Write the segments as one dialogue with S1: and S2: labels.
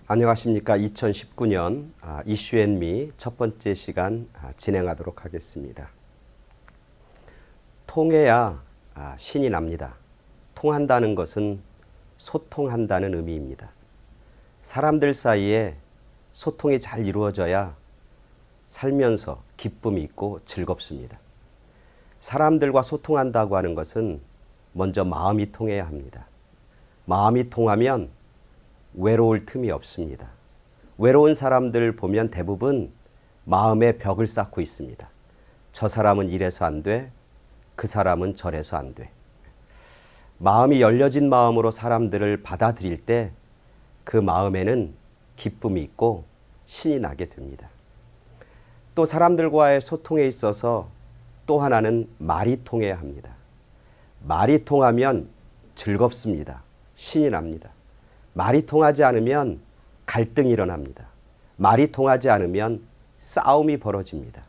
S1: 안녕하십니까. 2019년 이슈앤미 첫 번째 시간 진행하도록 하겠습니다. 통해야 신이 납니다. 통한다는 것은 소통한다는 의미입니다. 사람들 사이에 소통이 잘 이루어져야 살면서 기쁨이 있고 즐겁습니다. 사람들과 소통한다고 하는 것은 먼저 마음이 통해야 합니다. 마음이 통하면 외로울 틈이 없습니다. 외로운 사람들 보면 대부분 마음에 벽을 쌓고 있습니다. 저 사람은 이래서 안 돼, 그 사람은 저래서 안 돼. 마음이 열려진 마음으로 사람들을 받아들일 때 그 마음에는 기쁨이 있고 신이 나게 됩니다. 또 사람들과의 소통에 있어서 또 하나는 말이 통해야 합니다. 말이 통하면 즐겁습니다. 신이 납니다. 말이 통하지 않으면 갈등이 일어납니다. 말이 통하지 않으면 싸움이 벌어집니다.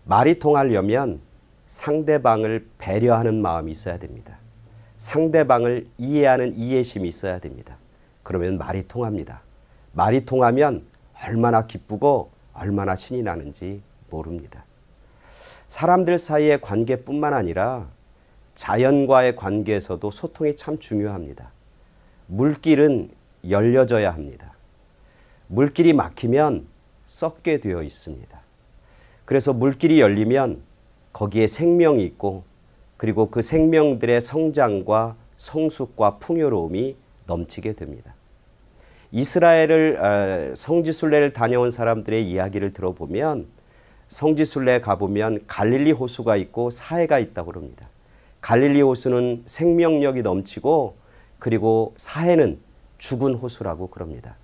S1: 말이 통하려면 상대방을 배려하는 마음이 있어야 됩니다. 상대방을 이해하는 이해심이 있어야 됩니다. 그러면 말이 통합니다. 말이 통하면 얼마나 기쁘고 얼마나 신이 나는지 모릅니다. 사람들 사이의 관계뿐만 아니라 자연과의 관계에서도 소통이 참 중요합니다. 물길은 열려져야 합니다. 물길이 막히면 썩게 되어 있습니다. 그래서 물길이 열리면 거기에 생명이 있고 그리고 그 생명들의 성장과 성숙과 풍요로움이 넘치게 됩니다. 이스라엘을 성지순례를 다녀온 사람들의 이야기를 들어보면 성지순례에 가보면 갈릴리 호수가 있고 사해가 있다고 합니다. 갈릴리 호수는 생명력이 넘치고 그리고 사해는 죽은 호수라고 그럽니다.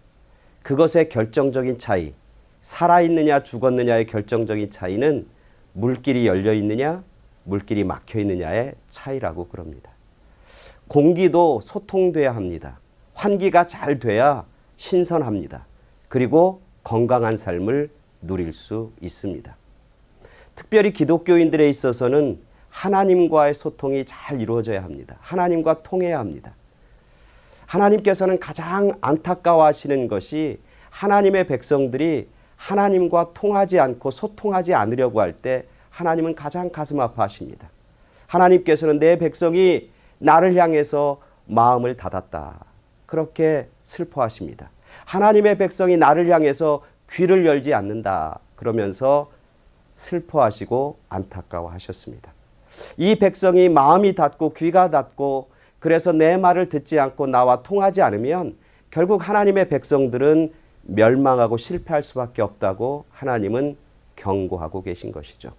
S1: 그것의 결정적인 차이, 살아있느냐 죽었느냐의 결정적인 차이는 물길이 열려있느냐 물길이 막혀있느냐의 차이라고 그럽니다. 공기도 소통돼야 합니다. 환기가 잘 돼야 신선합니다. 그리고 건강한 삶을 누릴 수 있습니다. 특별히 기독교인들에 있어서는 하나님과의 소통이 잘 이루어져야 합니다. 하나님과 통해야 합니다. 하나님께서는 가장 안타까워하시는 것이 하나님의 백성들이 하나님과 통하지 않고 소통하지 않으려고 할 때 하나님은 가장 가슴 아파하십니다. 하나님께서는 내 백성이 나를 향해서 마음을 닫았다. 그렇게 슬퍼하십니다. 하나님의 백성이 나를 향해서 귀를 열지 않는다. 그러면서 슬퍼하시고 안타까워하셨습니다. 이 백성이 마음이 닫고 귀가 닫고 그래서 내 말을 듣지 않고 나와 통하지 않으면 결국 하나님의 백성들은 멸망하고 실패할 수밖에 없다고 하나님은 경고하고 계신 것이죠.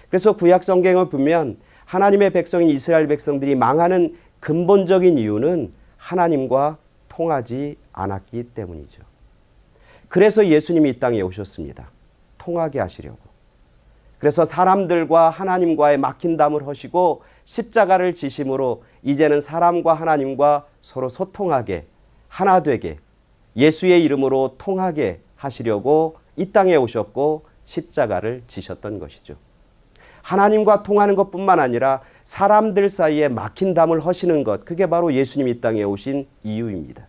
S1: 그래서 구약 성경을 보면 하나님의 백성인 이스라엘 백성들이 망하는 근본적인 이유는 하나님과 통하지 않았기 때문이죠. 그래서 예수님이 이 땅에 오셨습니다. 통하게 하시려고. 그래서 사람들과 하나님과의 막힌 담을 허시고 십자가를 지심으로 이제는 사람과 하나님과 서로 소통하게 하나 되게 예수의 이름으로 통하게 하시려고 이 땅에 오셨고 십자가를 지셨던 것이죠. 하나님과 통하는 것뿐만 아니라 사람들 사이에 막힌 담을 허시는 것, 그게 바로 예수님이 이 땅에 오신 이유입니다.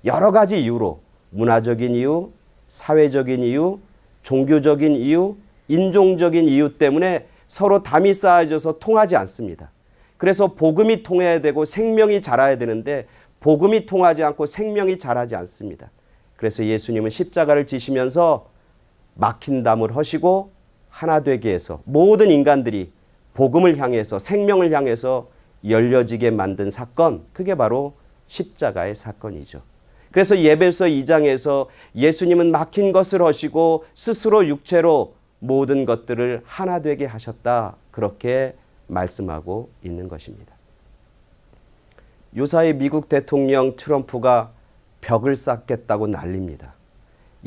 S1: 여러 가지 이유로 문화적인 이유, 사회적인 이유, 종교적인 이유, 인종적인 이유 때문에 서로 담이 쌓여져서 통하지 않습니다. 그래서 복음이 통해야 되고 생명이 자라야 되는데 복음이 통하지 않고 생명이 자라지 않습니다. 그래서 예수님은 십자가를 지시면서 막힌 담을 허시고 하나 되게 해서 모든 인간들이 복음을 향해서 생명을 향해서 열려지게 만든 사건, 그게 바로 십자가의 사건이죠. 그래서 예배서 2장에서 예수님은 막힌 것을 허시고 스스로 육체로 모든 것들을 하나 되게 하셨다. 그렇게 말씀하고 있는 것입니다. 요사이 미국 대통령 트럼프가 벽을 쌓겠다고 난립니다.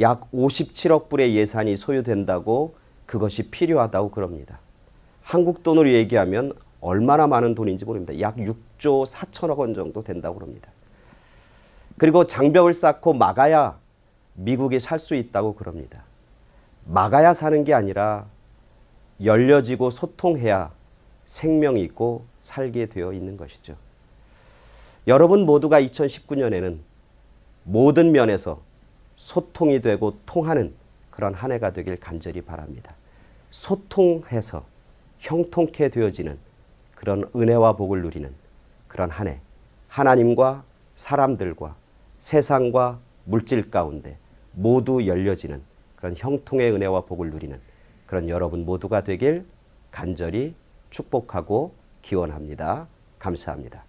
S1: 약 57억 불의 예산이 소요된다고 그것이 필요하다고 그럽니다. 한국 돈으로 얘기하면 얼마나 많은 돈인지 모릅니다. 약 6조 4천억 원 정도 된다고 그럽니다. 그리고 장벽을 쌓고 막아야 미국이 살 수 있다고 그럽니다. 막아야 사는 게 아니라 열려지고 소통해야 생명이 있고 살게 되어 있는 것이죠. 여러분 모두가 2019년에는 모든 면에서 소통이 되고 통하는 그런 한 해가 되길 간절히 바랍니다. 소통해서 형통케 되어지는 그런 은혜와 복을 누리는 그런 한 해, 하나님과 사람들과 세상과 물질 가운데 모두 열려지는 그런 형통의 은혜와 복을 누리는 그런 여러분 모두가 되길 간절히 축복하고 기원합니다. 감사합니다.